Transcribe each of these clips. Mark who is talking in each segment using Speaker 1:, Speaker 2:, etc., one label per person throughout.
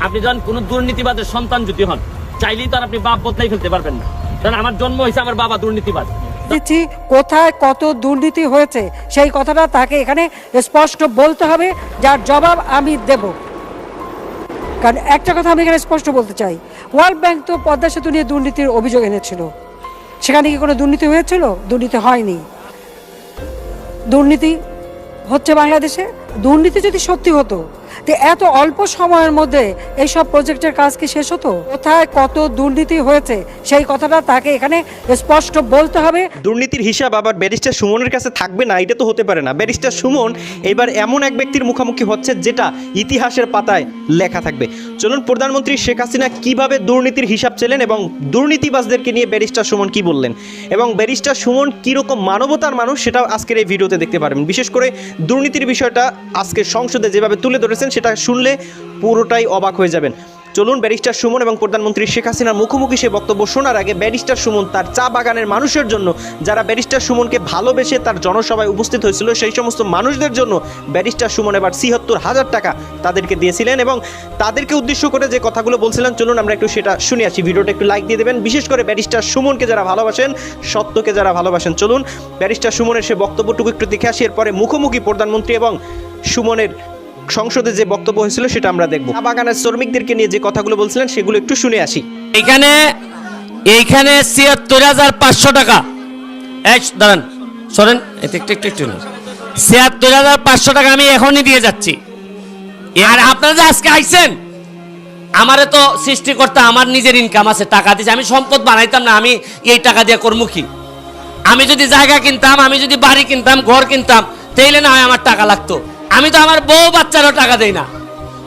Speaker 1: আপনি যখন কোনো দুর্নীতিবাদের সন্তান যদি হন, চাইলেই তো আর আপনি বাপ বদলাই ফেলতে পারবেন না। কারণ আমার জন্ম হয়েছে আমার বাবা দুর্নীতিবাদ।
Speaker 2: দিচ্ছি কোথায় কত দুর্নীতি হয়েছে সেই কথাটা তাকে এখানে স্পষ্ট বলতে হবে, যার জবাব আমি দেব। কারণ একটা কথা আমি এখানে স্পষ্ট বলতে চাই, ওয়ার্ল্ড ব্যাংক তো পদ্মা সেতু নিয়ে দুর্নীতির অভিযোগ এনেছিল, সেখানে কি কোনো দুর্নীতি হয়েছিল? দুর্নীতি হয়নি। দুর্নীতি হচ্ছে বাংলাদেশে। দুর্নীতি যদি সত্যি হতো তো এত অল্প সময়ের মধ্যে এইসব প্রজেক্টের কাজ কি শেষ হতো? কোথায় কত দুর্নীতি হয়েছে সেই কথাটা তাকে এখানে স্পষ্ট বলতে হবে।
Speaker 3: দুর্নীতির হিসাব আবার ব্যারিস্টার সুমনের কাছে থাকবে না, এটা তো হতে পারে না। ব্যারিস্টার সুমন এবার এমন এক ব্যক্তির মুখোমুখি হচ্ছে যেটা ইতিহাসের পাতায় লেখা থাকবে। চলুন প্রধানমন্ত্রী শেখ হাসিনা কিভাবে দুর্নীতির হিসাব ছিলেন এবং দুর্নীতিবাজদেরকে নিয়ে ব্যারিস্টার সুমন কি বললেন এবং ব্যারিস্টার সুমন কীরকম মানবতার মানুষ সেটাও আজকের এই ভিডিওতে দেখতে পারবেন। বিশেষ করে দুর্নীতির বিষয়টা আজকে সংসদে যেভাবে তুলে ধরেছেন সেটা শুনলে পুরোটাই অবাক হয়ে যাবেন। চলুন ব্যারিস্টার সুমন এবং প্রধানমন্ত্রী শেখ হাসিনার মুখোমুখি সে বক্তব্য শোনার আগে ব্যারিস্টার সুমন তার চা বাগানের মানুষের জন্য, যারা ব্যারিস্টার সুমনকে ভালোবেসে তার জনসভায় উপস্থিত হয়েছিল, সেই সমস্ত মানুষদের জন্য ব্যারিস্টার সুমন এবার ৭৬,০০০ টাকা তাদেরকে দিয়েছিলেন এবং তাদেরকে উদ্দেশ্য করে যে কথাগুলো বলছিলেন, চলুন আমরা একটু সেটা শুনে আসি। ভিডিওটা একটু লাইক দিয়ে দেবেন, বিশেষ করে ব্যারিস্টার সুমনকে যারা ভালোবাসেন, সত্যকে যারা ভালোবাসেন। চলুন ব্যারিস্টার সুমনের সে বক্তব্যটুকু একটু দেখে আসি, এরপরে মুখোমুখি প্রধানমন্ত্রী এবং সুমনের সংসদে যে বক্তব্য হয়েছিল সেটা আমরা দেখব। চা বাগানের শ্রমিকদেরকে নিয়ে যে কথাগুলো বলছিলেন সেগুলো একটু শুনে আসি।
Speaker 4: এইখানে ৭৬,৫০০ টাকা, দাঁড়ান শোনেন, ৭৬,৫০০ টাকা আমি এখনই দিয়ে যাচ্ছি। আর আপনারা যে আজকে আইছেন, আমারে তো সৃষ্টিকর্তা আমার নিজের ইনকাম আছে, টাকা দিয়েছে, আমি সম্পদ বানাইতাম না, আমি এই টাকা দিয়ে করবো কি? আমি যদি জায়গা কিনতাম, আমি যদি বাড়ি কিনতাম, ঘর কিনতাম, তাইলে না হয় আমার টাকা লাগতো। আমি তো আমার বউ বাচ্চারও টাকা দেই না।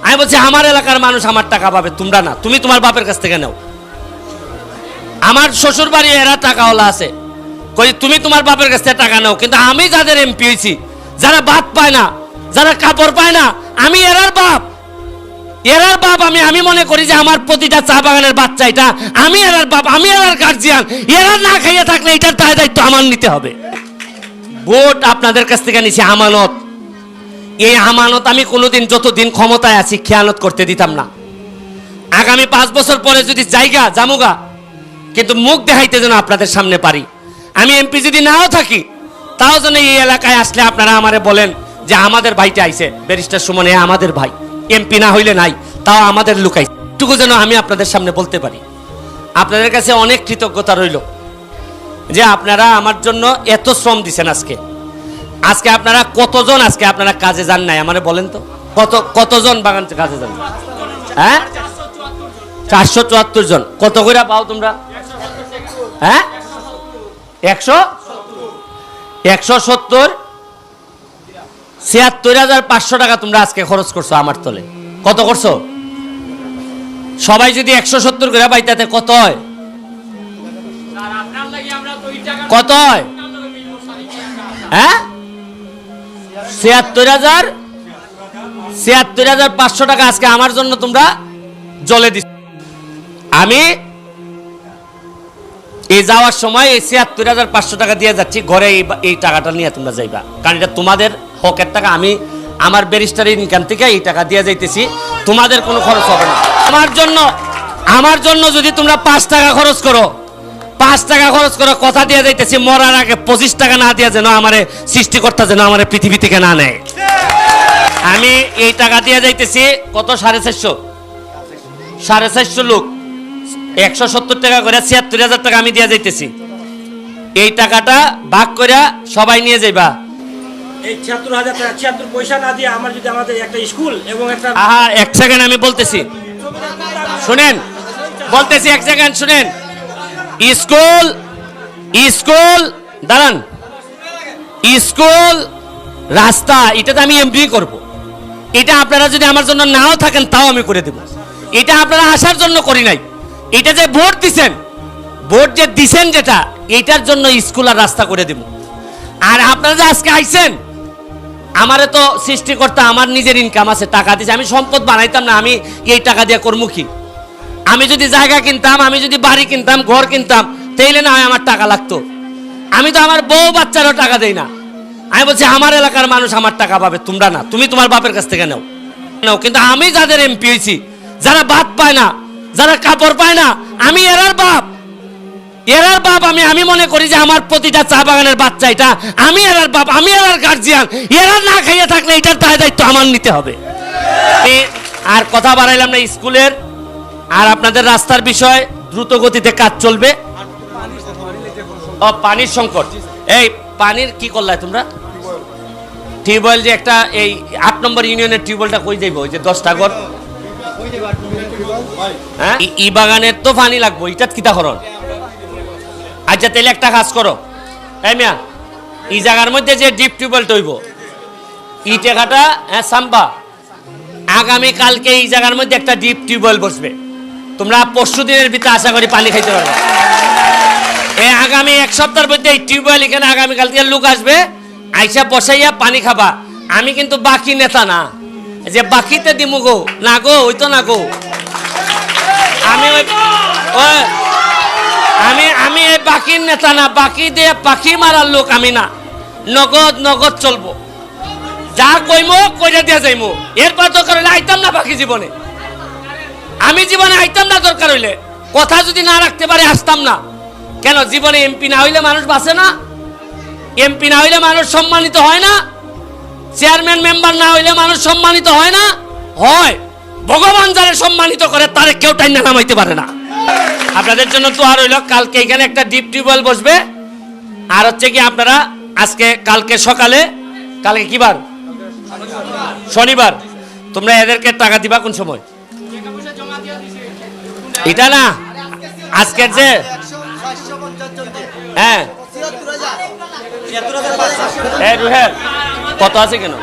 Speaker 4: আমি বলছি আমার এলাকার মানুষ আমার টাকা পাবে, তোমরা না, তুমি তোমার বাপের কাছ থেকে নাও। আমার শ্বশুর বাড়ি এরা টাকাওয়ালা আছে, কই তুমি তোমার বাপের কাছ থেকে টাকা নাও। কিন্তু আমি যাদের এমপি হয়েছি, যারা ভাত পায় না, যারা কাপড় পায় না, আমি এরার বাপ। আমি মনে করি যে আমার প্রতিটা চা বাগানের বাচ্চা এটা আমি এরার বাপ, আমি এরার গার্জিয়ান। এরা না খাইয়ে থাকলে এটার দায়িত্ব আমার নিতে হবে। ভোট আপনাদের কাছ থেকে নিছি আমানত। এই আমানত আমি কোনোদিন, যতদিন ক্ষমতায় আছি, খেয়ানত করতে দিতাম না। আগামী 5 বছর পরে যদি জায়গা জামুগা, কিন্তু মুখ দেখাইতে যেন আপনাদের সামনে পারি। আমি এমপি যদি নাও থাকি, তাও যেন এই এলাকায় আসলে আপনারা আমারে বলেন যে আমাদের ভাইটা আইছে, ব্যারিস্টার সুমন আমাদের ভাই, এমপি না হইলে নাই, তাও আমাদের লুকাই, টুকু যেন আমি আপনাদের সামনে বলতে পারি। আপনাদের কাছে অনেক কৃতজ্ঞতা রইল যে আপনারা আমার জন্য এত শ্রম দিচ্ছেন। আজকে আপনারা কতজন আজকে আপনারা কাজে যান নাই আমারে বলেন তো, কতজন বাগান কাজে যান? হ্যাঁ, 474 জন। কত করে পাও তোমরা? হ্যাঁ, 170 ৭৬,৫০০ টাকা তোমরা আজকে খরচ করছো আমার তলে। কত করছো? সবাই যদি 170 করে পাই তাতে কত হয়? কত হয়? হ্যাঁ, ৭৬,৫০০ টাকা আজকে আমার জন্য তোমরা জলে দিচ্ছ। আমি এই যাওয়ার সময় এই ৭৬,৫০০ টাকা দিয়ে যাচ্ছি, ঘরে এই টাকাটা নিয়ে তোমরা যাইবা, কারণ এটা তোমাদের হকের টাকা। আমি আমার ব্যারিস্টার ইনকাম থেকে এই টাকা দিয়ে যাইতেছি, তোমাদের কোনো খরচ হবে না। আমার জন্য যদি তোমরা 5 টাকা খরচ করো, 5 টাকা খরচ করে কথা দিয়ে যাইতেছি, মরার আগে 25 টাকা না দিয়ে যেন আমারে সৃষ্টিকর্তা যেন আমার পৃথিবী থেকে না নেয়। আমি এই টাকা দিয়ে যাইতেছি কত, 450 লোক, 170 টাকা করে ৭৬,০০০ টাকা আমি দিয়ে যাইতেছি। এই টাকাটা ভাগ করে সবাই নিয়ে যাইবা।
Speaker 5: এই ৭৬,০০০ টাকা ৭৬ পয়সা না দিয়ে আমার যদি আমাদের একটা স্কুল এবং একটা,
Speaker 4: এক সেকেন্ড আমি বলতেছি, শুনেন, বলতেছি, এক সেকেন্ড শুনেন। স্কুল দাঁড়ান, স্কুল, রাস্তা, এটা তো আমি এমপি করব। এটা আপনারা যদি আমার জন্য নাও থাকেন তাও আমি করে দেব। এটা আপনারা আসার জন্য করি নাই, এটা যে ভোট যে দিছেন যেটা, এটার জন্য স্কুল আর রাস্তা করে দেব। আর আপনারা যে আজকে আইছেন, আমারে তো সৃষ্টিকর্তা আমার নিজের ইনকাম আছে, টাকা দিয়েছে, আমি সম্পদ বানাইতাম না, আমি এই টাকা দিয়ে করবো কি? আমি যদি জায়গা কিনতাম, আমি যদি বাড়ি কিনতাম, ঘর কিনতাম, তাইলে না হয় আমার টাকা লাগতো। আমি তো আমার বউ বাচ্চারও টাকা দেই না। আমি বলছি আমার এলাকার মানুষ আমার টাকা পাবে, তোমরা না, তুমি তোমার বাপের কাছ থেকে নাও। কিন্তু আমি যাদের এমপি হয়েছি, যারা ভাত পায় না, যারা কাপড় পায় না, আমি এরার বাপ। আমি মনে করি যে আমার প্রতিটা চা বাগানের বাচ্চা এটা, আমি এরার বাপ, আমি এরার গার্জিয়ান। এরা না খাইয়ে থাকলে এটার দায়িত্ব আমার নিতে হবে। আর কথা বাড়াইলাম না স্কুলের আর আপনাদের রাস্তার বিষয়, দ্রুত গতিতে কাজ চলবে। পানির সংকট, এই পানির কি করলে তোমরা? টিউবওয়েল যে একটা, এই 8 নম্বর ইউনিয়নের টিউবওয়েলটা কই যাইব? ওই যে 10টা ঘর, হ্যাঁ, ই বাগানের তো পানি লাগবে, এটা কিতা করন? আচ্ছা তাহলে একটা কাজ করো, এই মিয়া, এই জায়গার মধ্যে যে ডিপ টিউবওয়েলটা হইব, ইটে কাটা, হ্যাঁ সাম্বা, আগামী কালকে এই জায়গার মধ্যে একটা ডিপ টিউবওয়েল বসবে। তোমরা পরশু দিনের ভিতরে আশা করি পানি খাইতে পারবে। এই আগামী 1 সপ্তাহের মধ্যে এই টিউবওয়েল এখানে আগামীকাল থেকে লোক আসবে, আইসা বসাইয়া পানি খাবা। আমি কিন্তু বাকি নেতা না যে বাকিতে দিমু গো, না গো, ওই তো না গো। আমি এই বাকির নেতা না, বাকি দিয়ে পাখি মারার লোক আমি না। নগদ চলবো, যা কইমো কইরা দিয়া যাইমো। এরপর দরকার হইলে আইতাম না বাকি জীবনে, আমি জীবনে আইতাম না। দরকার হইলে কথা যদি না রাখতে পারে আসতাম না। কেন? জীবনে এমপি না হইলে মানুষ বাঁচে না? এমপি না হইলে মানুষ সম্মানিত হয় না? চেয়ারম্যান মেম্বার না হইলে মানুষ সম্মানিত হয় না? হয়। ভগবান যারা সম্মানিত করে তারে কেউ টাইনা নামাইতে পারে না। আপনাদের জন্য তো আর হইল, কালকে এখানে একটা ডিপ টিউবওয়েল বসবে। আর হচ্ছে কি আপনারা কালকে সকালে, কালকে কি বার? শনিবার। তোমরা এদেরকে টাকা দিবা কোন সময়? এটা না, আজকের যে, হ্যাঁ রুহেল কত আছে কেন?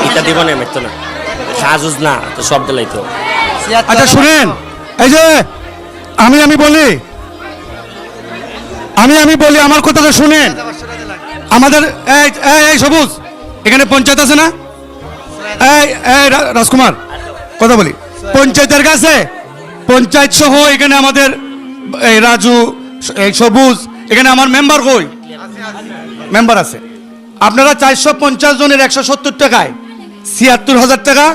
Speaker 4: এটা দিব না, মেটতো না, সাজুজ না তো সব দিলাই তো।
Speaker 6: আচ্ছা শুনেন, এই যে আমি বলি আমার কথাটা শুনেন। আমাদের এই সবুজ, এখানে পঞ্চায়েত আছে না? এই রাজকুমার, কথা বলি, পঞ্চায়েতের কাছে, পঞ্চায়েত সহ এখানে আমাদের এই রাজু, এই সবুজ, এখানে আমার মেম্বার কই? মেম্বার আছে। আপনারা 450 জনের 170 টাকায় 76,000 টাকা,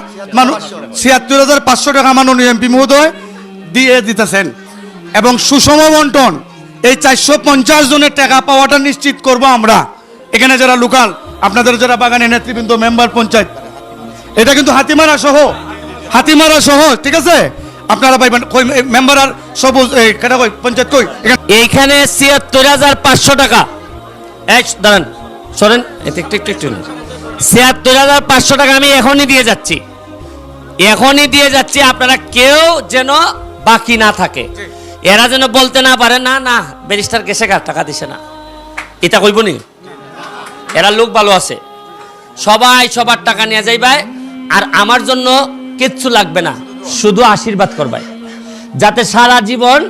Speaker 6: 76,500 টাকা মাননীয় এমপি মহোদয় দিয়ে দিতেছেন। এবং সুষম বন্টন, এই 450 জনের টাকা পাওয়াটা নিশ্চিত করব আমরা। এখানে যারা লোকাল, আপনাদের যারা বাগানের নেতৃবৃন্দ, মেম্বার, পঞ্চায়েত, এটা কিন্তু হাতিমারা সহ, ঠিক আছে? আপনারা পাইবেন। মেম্বার আর সবুজ, কেটা কই, পঞ্চায়েত কই?
Speaker 4: এইখানে 76,500 টাকা। দাঁড়ান, সরেন, 76,500 টাকা আমি এখনই দিয়ে যাচ্ছি। আপনারা কেউ যেন বাকি না থাকে, এরা যেন বলতে না পারে না ব্যারিস্টার গেছে টাকা দিছে না, এটা কইব নি? এরা লোক ভালো আছে, সবাই সবার টাকা নিয়ে যাইবাই। আর আমার জন্য কিচ্ছু লাগবে না, শুধু আশীর্বাদ করবাই, যাতে সারা জীবন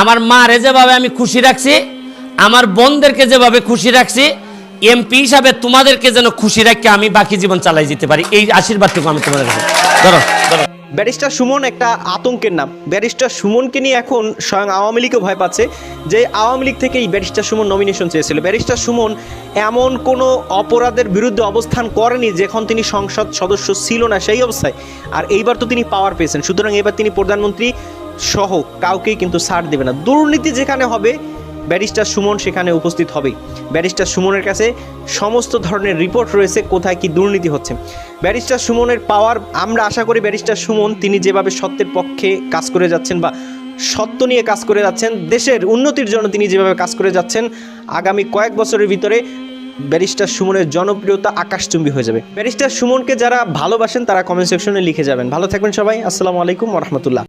Speaker 4: আমার মারে যেভাবে আমি খুশি রাখছি, আমার বোনদেরকে যেভাবে খুশি রাখছি, এমপি হিসাবে তোমাদেরকে যেন খুশি রাখি আমি বাকি জীবন চালাই যেতে পারি। এই আশীর্বাদটুকু আমি তোমাদের কাছে। ধরো।
Speaker 3: ব্যারিস্টার সুমন একটা আতঙ্কের নাম। ব্যারিস্টার সুমনকে নিয়ে এখন স্বয়ং আওয়ামী লীগও ভয় পাচ্ছে, যে আওয়ামী লীগ থেকেই ব্যারিস্টার সুমন নমিনেশন চেয়েছিল। ব্যারিস্টার সুমন এমন কোনো অপরাধের বিরুদ্ধে অবস্থান করেনি যখন তিনি সংসদ সদস্য ছিল না সেই অবস্থায়। আর এইবার তো তিনি পাওয়ার পেয়েছেন, সুতরাং এবার তিনি প্রধানমন্ত্রী সহ কাউকেই কিন্তু ছাড় দেবে না। দুর্নীতি যেখানে হবে ব্যারিস্টার সুমন সেখানে উপস্থিত হবেই। ব্যারিস্টার সুমনের কাছে সমস্ত ধরনের রিপোর্ট রয়েছে কোথায় কি দুর্নীতি হচ্ছে। ব্যারিস্টার সুমনের পাওয়ার, আমরা আশা করি ব্যারিস্টার সুমন তিনি যেভাবে সত্যের পক্ষে কাজ করে যাচ্ছেন বা সত্য নিয়ে কাজ করে যাচ্ছেন, দেশের উন্নতির জন্য তিনি যেভাবে কাজ করে যাচ্ছেন, আগামী কয়েক বছরের ভিতরে ব্যারিস্টার সুমনের জনপ্রিয়তা আকাশচুম্বী হয়ে যাবে। ব্যারিস্টার সুমনকে যারা ভালোবাসেন তারা কমেন্ট সেকশনে লিখে যাবেন। ভালো থাকবেন সবাই। আসসালামু আলাইকুম ওয়া রাহমাতুল্লাহ।